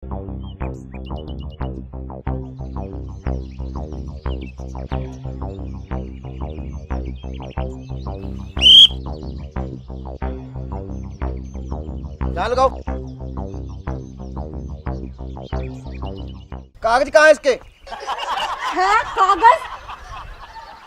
ध्यान लगाओ। कागज कहाँ है इसके? है कागज?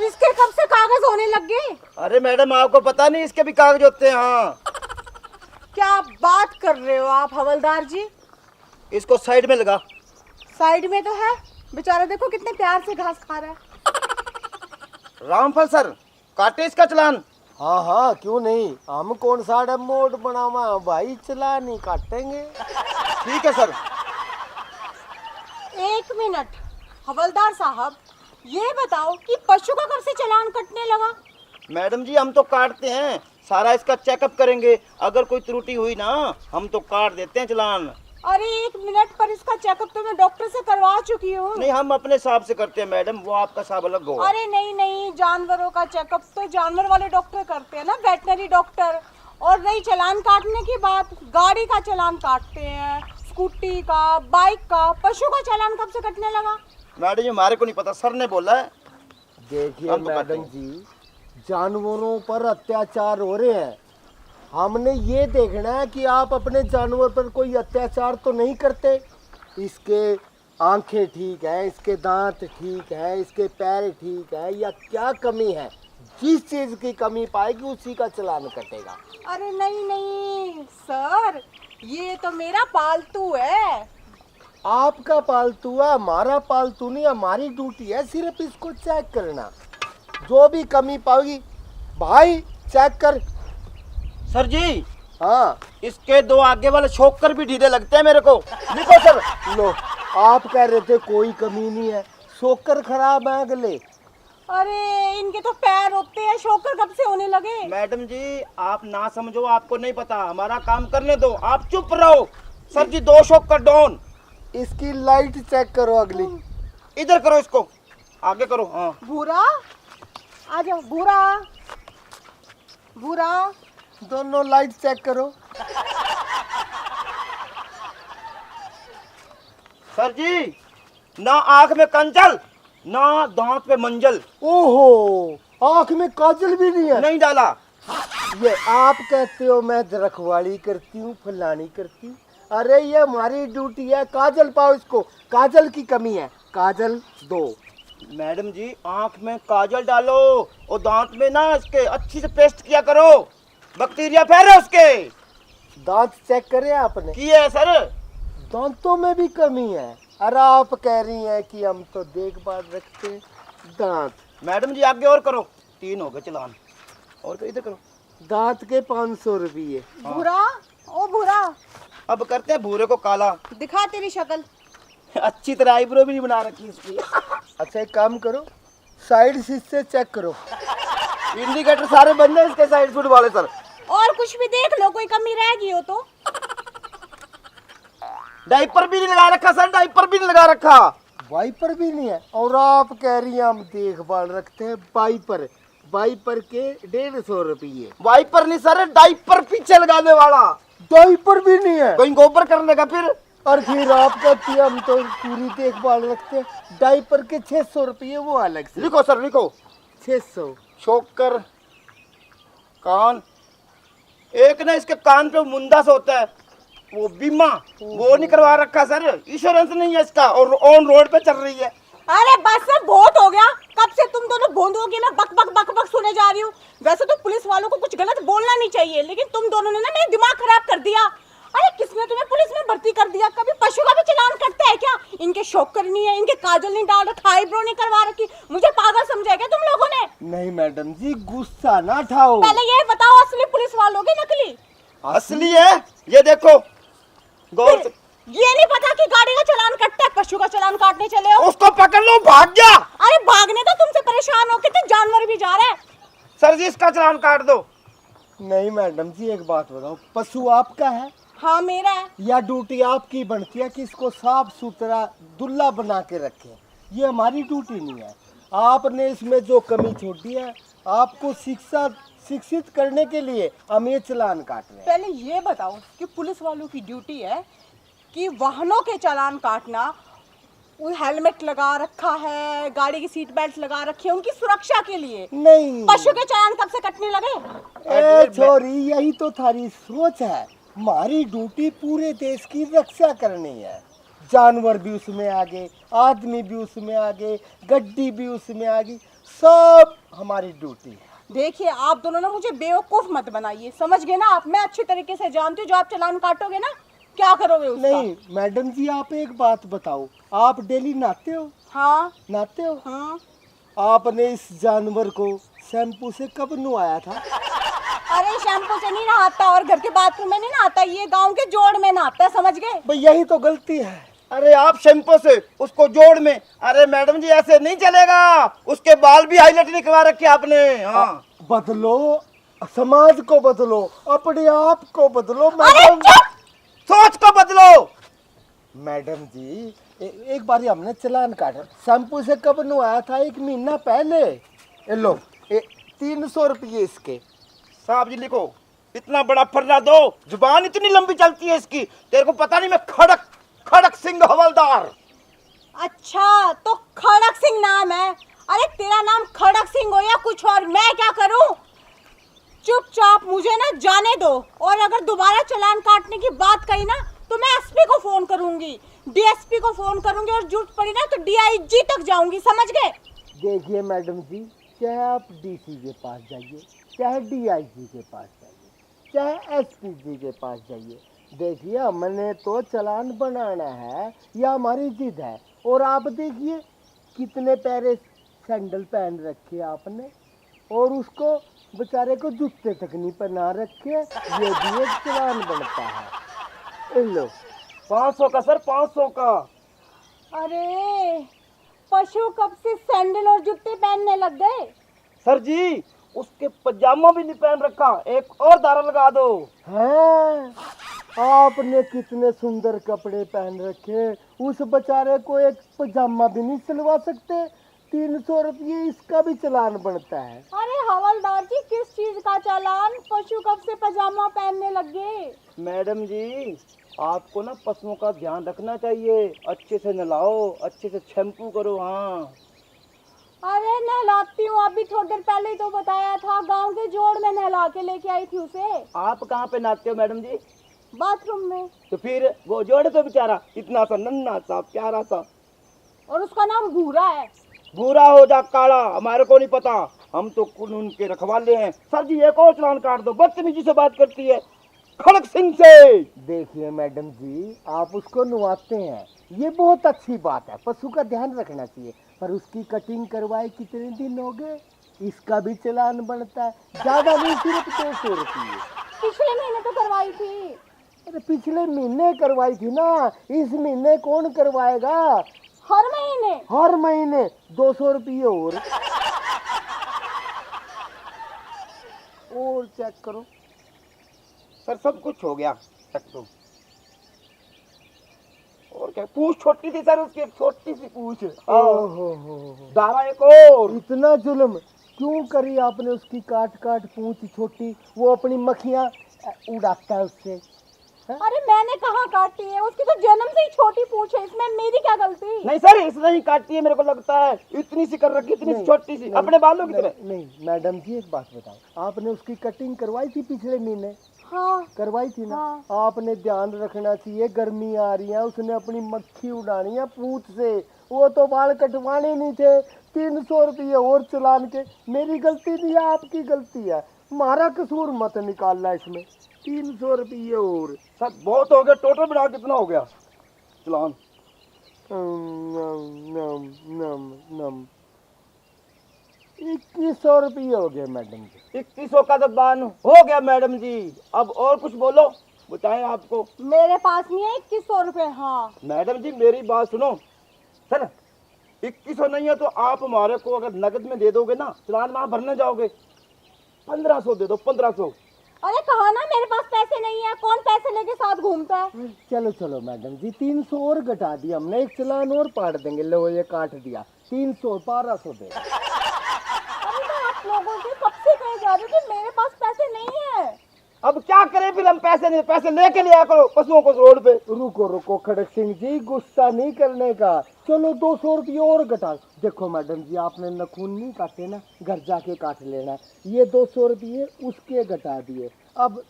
इसके कब से कागज होने लग गए? अरे मैडम, आपको पता नहीं इसके भी कागज होते हैं? हाँ। क्या बात कर रहे हो आप हवलदार जी? इसको साइड में लगा। साइड में तो है, बेचारा देखो कितने प्यार से घास खा रहा है। रामफल सर, काटे इसका चालान। हाँ हाँ, क्यों नहीं, हम कौन सा मोड बनावा भाई, चला नहीं काटेंगे। ठीक है सर। एक मिनट हवलदार साहब, ये बताओ कि पशु का कब से चालान कटने लगा? मैडम जी, हम तो काटते हैं, सारा इसका चेकअप करेंगे, अगर कोई त्रुटि हुई ना हम तो काट देते हैं चालान। अरे एक मिनट, पर इसका चेकअप तो मैं डॉक्टर से करवा चुकी हूँ। नहीं, हम अपने हिसाब से करते हैं मैडम, वो आपका हिसाब अलग होगा। अरे नहीं नहीं, जानवरों का चेकअप तो जानवर वाले डॉक्टर करते हैं ना, वेटनरी डॉक्टर। और नहीं चालान काटने की बात, गाड़ी का चालान काटते हैं, स्कूटी का, बाइक का। पशु का चालान कब से कटने लगा? मैडम जी, हमारे को नहीं पता, सर ने बोला है। देखिए हम तो मैडम काटेंगे। जी, जानवरों पर अत्याचार हो रहे हैं, हमने ये देखना है कि आप अपने जानवर पर कोई अत्याचार तो नहीं करते। इसके आंखें ठीक है, इसके दांत ठीक है, इसके पैर ठीक है, या क्या कमी है? जिस चीज की कमी पाएगी उसी का चालान कटेगा। अरे नहीं नहीं सर, ये तो मेरा पालतू है। आपका पालतू है, हमारा पालतू नहीं। हमारी ड्यूटी है सिर्फ इसको चेक करना, जो भी कमी पाएगी भाई चेक कर। सर जी, हाँ, इसके दो आगे वाले शोकर भी ढीले लगते हैं मेरे को। लिखो सर। लो, आप कह रहे थे कोई कमी नहीं है, शोकर खराब है अगले। अरे इनके तो पैर होते हैं, शोकर कब से होने लगे? मैडम जी, आप ना समझो, आपको नहीं पता, हमारा काम करने दो, आप चुप रहो। सर जी, दो शोकर डाउन। इसकी लाइट चेक करो अगली। इधर करो, इसको आगे करो। हाँ, भूरा आ जाओ, भूरा भूरा। दोनों लाइट चेक करो। सर जी, ना आंख में कंचल, ना दांत पे मंजल। ओहो, आंख में काजल भी नहीं है। नहीं डाला। ये आप कहते हो मैं रखवाली करती हूँ, फलानी करती हूँ। अरे ये हमारी ड्यूटी है, काजल पाओ इसको, काजल की कमी है, काजल दो। मैडम जी, आंख में काजल डालो और दांत में ना इसके अच्छी से पेस्ट किया करो, बैक्टीरिया फैले उसके। दांत चेक करे आपने? किए है सर। दांतों में भी कमी है। अरे आप कह रही हैं कि हम तो देखभाल रखते हैं दांत। मैडम जी, आगे और करो, 3 हो गए चालान। और इधर करो। दांत के 500 रुपये। भूरा, ओ भूरा, अब करते हैं भूरे को काला। दिखा तेरी शक्ल। अच्छी तरह आईब्रो भी नहीं बना रखी इसकी। अच्छा एक काम करो, साइड से चेक करो। इंडिकेटर सारे बंद हैं इसके साइड फुट वाले सर। और कुछ भी देख लो, कोई कमी रह गई हो तो। डाइपर भी नहीं लगा रखा सर, डाइपर भी नहीं लगा रखा। वाइपर भी नहीं है। और आप कह रही हैं हम देखभाल रखते हैं वाइपर। वाइपर के 150 रुपये। वाइपर नहीं सर, डाइपर पीछे लगाने वाला। डाइपर भी नहीं है। कहीं गोबर करने का फिर। और फिर आप कहती हैं हम तो पूरी देखभाल रखते हैं। डाइपर के 600 रुपये वो अलग से। लिखो सर, लिखो। 600। शोकर कान, एक ना इसके कान पे मुंदा सा होता है, वो बीमा, वो नहीं करवा रखा सर, इंश्योरेंस नहीं है इसका, और ऑन रोड पे चल रही है। अरे बस सब बहुत हो गया, कब से तुम दोनों गोंदों की मैं बक बक बक बक सुने जा रही हूँ। वैसे तो पुलिस वालों को कुछ गलत बोलना नहीं चाहिए, लेकिन तुम दोनों ने ना मेरा दिमाग खराब कर दिया। अरे किसने तुम्हें पुलिस में भर्ती कर दिया? कभी पशु का भी चालान कटता है क्या? इनके शोकर नहीं है, इनके काजल नहीं डाल रखा, आईब्रो नहीं करवा रखी, मुझे पागल समझा क्या तुम लोगों ने? नहीं मैडम जी, गुस्सा ना ठाओ। पहले ये बताओ, असली पुलिस वालों की नकली? असली है, ये देखो गौर से। ये नहीं पता कि गाड़ी का चालान कटता है, पशु का चालान काटने चले हो। उसको पकड़ लो, भाग गया। अरे भागने तो तुमसे परेशान हो, कितने जानवर भी जा रहे हैं। सर जी, इसका चालान काट दो। नहीं मैडम जी, एक बात बताओ, पशु आपका है हाँ मेरा है। या ड्यूटी आपकी बनती है कि इसको साफ सुथरा दुल्ला बना के रखें? ये हमारी ड्यूटी नहीं है। आपने इसमें जो कमी छोड़ी है, आपको शिक्षित करने के लिए हम ये चालान काट रहे हैं। पहले ये बताओ कि पुलिस वालों की ड्यूटी है कि वाहनों के चालान काटना, वो हेलमेट लगा रखा है, गाड़ी की सीट बेल्ट लगा रखी है उनकी सुरक्षा के लिए, नहीं पशु के चालान कब से कटने लगे? ए छोरी, यही तो थारी सोच है। हमारी ड्यूटी पूरे देश की रक्षा करनी है। जानवर भी उसमें आगे, आदमी भी उसमें आगे, गड्डी भी उसमें आगे, सब हमारी ड्यूटी है। देखिए आप दोनों ना मुझे बेवकूफ मत बनाइए, समझ गए ना आप? मैं अच्छी तरीके से जानती हूँ जो आप चालान काटोगे ना क्या करोगे उसका। नहीं मैडम जी, आप एक बात बताओ, आप डेली नहाते हो? हाँ नहाते हो? हाँ। आपने इस जानवर को शैम्पू से कब नहाया था? अरे शैम्पू से नहीं नहाता और घर के बाथरूम में नहीं नहाता, ये गांव के जोड़ में नहाता है, समझ गए? भाई यही तो गलती है। अरे आप शैम्पू से उसको जोड़ में, अरे मैडम जी ऐसे नहीं चलेगा, उसके बाल भी हाईलाइट नहीं करवा रखे आपने। हाँ बदलो, समाज को बदलो, अपने आप को बदलो अरे मैडम। चुप! सोच को बदलो। मैडम जी एक बार हमने चालान काटा, शैम्पू से कब नहाया था? 1 महीना पहले। ये लो 300 रुपये इसके। साहब जी लिखो, इतना बड़ा फर्रा दो, जुबान इतनी लंबी चलती है इसकी, तेरे को पता नहीं मैं खड़क खड़क सिंह हवलदार। अच्छा तो खड़क सिंह नाम है? अरे तेरा नाम खड़क सिंह हो या कुछ और, मैं क्या करूं? चुपचाप मुझे ना जाने दो, और अगर दोबारा चालान काटने की बात कही ना तो मैं एसपी को फोन करूंगी, डीएसपी को फोन करूंगी, और जरूरत पड़ी ना तो डीआईजी तक जाऊंगी, समझ गए? देखिए मैडम जी, चाहे आप डीसी के पास जाइए, चाहे डीआईजी के पास जाइए, चाहे एसपी जी के पास जाइए, देखिए हमने तो चालान बनाना है, यह हमारी जिद है। और आप देखिए कितने प्यारे सैंडल पहन रखे आपने, और उसको बेचारे को जूते तक नहीं पहना रखे, ये भी एक चालान बनता है। लो 500 का सर, 500 का। अरे पशु कब से सैंडल और जूते पहनने लग गए? सर जी उसके पजामा भी नहीं पहन रखा, एक और दारा लगा दो। हैं, आपने कितने सुंदर कपड़े पहन रखे, उस बेचारे को एक पजामा भी नहीं सिलवा सकते? 300 रुपये इसका भी चालान बनता है। अरे हवलदार जी, किस चीज का चालान? पशु कब से पजामा पहनने लग गए? मैडम जी आपको ना पशुओं का ध्यान रखना चाहिए, अच्छे से नहलाओ, अच्छे से शैम्पू करो। हाँ अरे नहलाती हूँ, अभी थोड़ी देर पहले ही तो बताया था, गांव के जोड़ में नहला के लेके आई थी उसे। आप कहाँ पे नहाते हो मैडम जी? बाथरूम में। तो फिर वो जोड़ तो बेचारा इतना सा नन्हा सा प्यारा सा, और उसका नाम भूरा है। भूरा हो जा काला हमारे को नहीं पता, हम तो कानून के रखवाले हैं। सर जी एक और चालान काट दो, बदतमीजी से बात करती है खड़क सिंह से। देखिए मैडम जी, आप उसको नहलाते हैं, ये बहुत अच्छी बात है, पशु का ध्यान रखना चाहिए, पर उसकी कटिंग करवाए कितने दिन हो गए? इसका भी चालान बनता है, ज्यादा नहीं, सिर्फ 200 रुपये। पिछले महीने तो करवाई थी। अरे पिछले महीने करवाई थी ना, इस महीने कौन करवाएगा? हर महीने? हर महीने 200 रुपये और चेक करो। सर सब कुछ हो गया, तक तो और क्या, पूछ छोटी थी सर उसकी, एक छोटी सी पूछ। ओहो दारा एक और। इतना जुल्म क्यों करी आपने उसकी? काट काट पूंछ छोटी, वो अपनी मक्खियां उड़ाता है उससे। अरे मैंने कहाँ काटी है, उसकी तो जन्म से ही छोटी पूंछ है, इसमें मेरी क्या गलती? नहीं सर इसने ही काटी है, मेरे को लगता है इतनी सी कर रखी, इतनी सी छोटी सी, अपने बालों की तरह। नहीं मैडम जी, एक बात बताओ, आपने उसकी कटिंग करवाई थी पिछले महीने? हाँ करवाई थी ना? हाँ। आपने ध्यान रखना चाहिए, गर्मी आ रही है, उसने अपनी मक्खी उड़ानी है पूंछ से, वो तो बाल कटवाने नहीं थे। 300 रुपये और चालान के, मेरी गलती नहीं है, आपकी गलती है, हमारा कसूर मत निकालना इसमें। 300 रुपये और। सर बहुत हो गया, टोटल बना कितना हो गया चालान? नम नम नम 2100 रुपये हो गए मैडम जी। 2100 का तो बान हो गया मैडम जी, अब और कुछ बोलो, बताएं आपको। मेरे पास नहीं है 2100 रुपए। हाँ मैडम जी मेरी बात सुनो, सर 2100 नहीं है तो आप हमारे को अगर नगद में दे दोगे ना, चालान वहाँ भरने जाओगे, 1500 दे दो, 1500। अरे कहा ना मेरे पास पैसे नहीं है, कौन पैसे लेके साथ घूमता है? चलो चलो मैडम जी, 300 और घटा दिया हमने, एक चालान और पाट देंगे। लो ये काट दिया, 300 1200 दे। अरे मैं आप लोगों से कब से कहे जा रही हूँ कि मेरे पास पैसे नहीं है। अब क्या करें फिर, हम पैसे नहीं, पैसे लेके लिया करो पशुओं को रोड पे। रुको रुको खड़क सिंह जी, गुस्सा नहीं करने का। चलो 200 रुपये और घटा। देखो मैडम जी, आपने नखून नहीं काटे ना, घर जाके काट लेना। ये 200 रुपये उसके घटा दिए, अब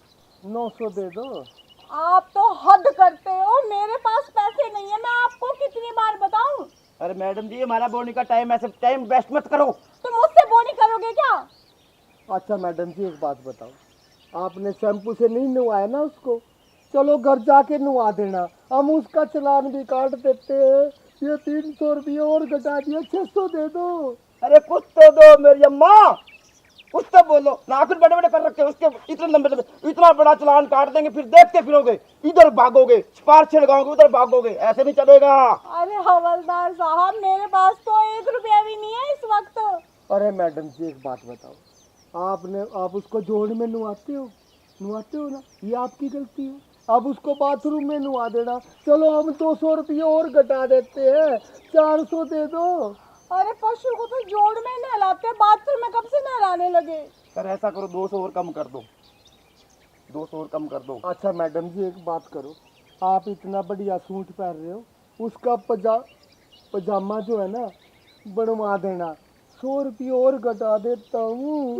900 दे दो। आप तो हद करते हो, मेरे पास पैसे नहीं है, मैं आपको कितनी बार बताऊं। अरे मैडम जी, हमारा बोनी का टाइम, ऐसे टाइम वेस्ट मत करो। तो मुझसे बोनी करोगे क्या? अच्छा मैडम जी, एक बात बताओ, आपने शैम्पू से नहीं नहवाया ना उसको? चलो घर जाके नहवा देना, हम उसका चालान भी काट देते हैं। ये 300 रुपये और घटा दिया, 600 दे दो। अरे कुछ तो दो मेरी अम्मा, कुछ तो बोलो। नाखून बड़े बड़े कर रखे हैं उसके, इतने लंबे लंबे, इतना बड़ा चालान काट देंगे, फिर देखते फिरोगे, इधर भागोगे, पार छिड़काओगे, उधर भागोगे, ऐसे नहीं चलेगा। अरे हवलदार साहब, मेरे पास तो 1 रुपया भी नहीं है इस वक्त। अरे मैडम जी, एक बात बताओ, आप उसको जोड़ में नहवाते हो ना, ये आपकी गलती है। अब उसको बाथरूम में नहवा देना। चलो हम 200 रुपये और घटा देते हैं, 400 दे दो। अरे पशु को तो जोड़ में नहलाते हैं, बाथरूम में कब से नहलाने लगे? सर ऐसा करो, 200 और कम कर दो, 200 और कम कर दो। अच्छा मैडम जी, एक बात करो, आप इतना बढ़िया सूट पहन रहे हो, उसका पजामा जो है ना बनवा देना, 100 रुपये और घटा देता हूँ।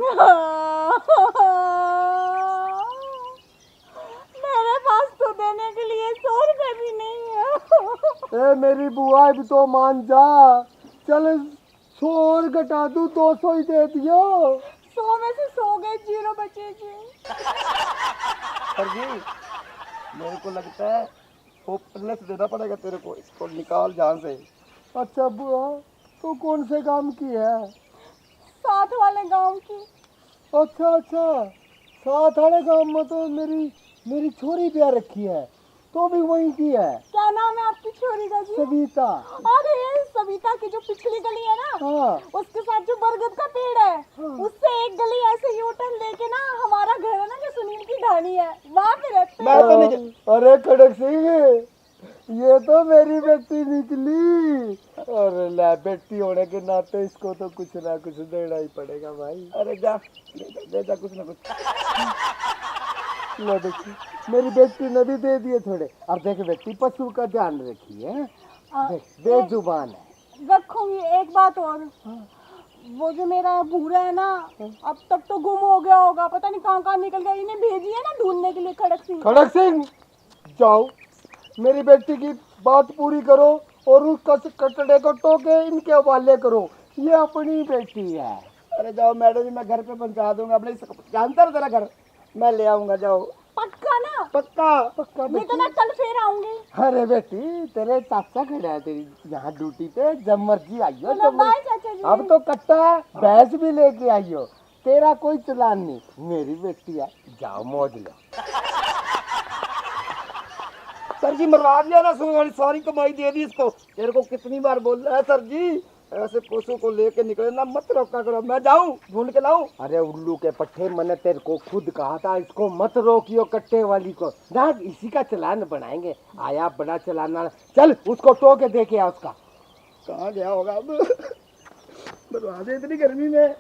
मेरे पास तो देने के लिए 100 रुपए भी नहीं है। ए मेरी बुआ, भी तो मान जा। चल 100 और घटा दूँ, 200 ही दे दियो। 100 में से 100 गए, 0 बचेगी। सर जी, मेरे को लगता है होपलेस देना पड़ेगा तेरे को, इसको निकाल जान से। अच्छा बुआ, तो कौन से काम की है? साथ वाले गांव की। अच्छा, साथ वाले गांव में तो मेरी छोरी ब्याह रखी है, तो भी वहीं की है। क्या नाम है आपकी छोरी का जी? सविता। अरे सविता की जो पिछली गली है ना, हाँ उसके साथ जो बरगद का पेड़ है, उससे एक गली ऐसे यूटर्न लेके ना, हमारा घर है ना जो सुनील की ढाणी है, वहाँ पे रहते हैं। मैं तो नहीं, अरे खड़क सिंह, ये तो मेरी बेटी निकली। अरे ले, बेटी होने के नाते इसको तो कुछ ना कुछ देना ही पड़ेगा भाई। अरे जा दे जा कुछ ना कुछ। लो बेटी, मेरी बेटी ने भी दे दिए थोड़े। और देख बेटी, पशु का ध्यान रखिए, देख बेजुबान है। रखूंगी। एक बात और, वो जो मेरा भूरा है ना, अब तक तो गुम हो गया होगा, पता नहीं कहाँ कहाँ निकल गया। इन्हें भेजी है ना ढूंढने के लिए खड़क सिंह। खड़क सिंह, जाओ मेरी बेटी की बात पूरी करो और उस कटड़े को टोके इनके हवाले करो, ये अपनी बेटी है। अरे जाओ मैडम जी, मैं घर पे पहुंचा दूंगा, अपने जानता है तेरा घर, मैं ले आऊंगा, जाओ। पक्का ना? पक्का पक्का नहीं तो बेटी। मैं कल फिर आऊंगी। अरे बेटी, तेरे चाचा खड़ा है तेरी यहाँ ड्यूटी पे, जब मर्जी आइयो। चलो बाय चाचा जी। अब तो कट्टा भैंस भी लेके आइयो, तेरा कोई चलान नहीं, मेरी बेटी है, जाओ मौज लो। सर जी मरवा दिया ना, सुन सारी कमाई दे दी इसको। तेरे को कितनी बार बोल रहा है सर जी, ऐसे पशु को लेके निकले ना, मत रोका करो। मैं जाऊं ढूंढ के लाऊं? अरे उल्लू के पट्टे, मैंने तेरे को खुद कहा था इसको मत रोकियो कट्टे वाली को ना, इसी का चालान बनाएंगे। आया बड़ा चलाना, चल उसको टो के दे के आ उसका। कहाँ गया होगा अब? मरवा दे इतनी गर्मी में।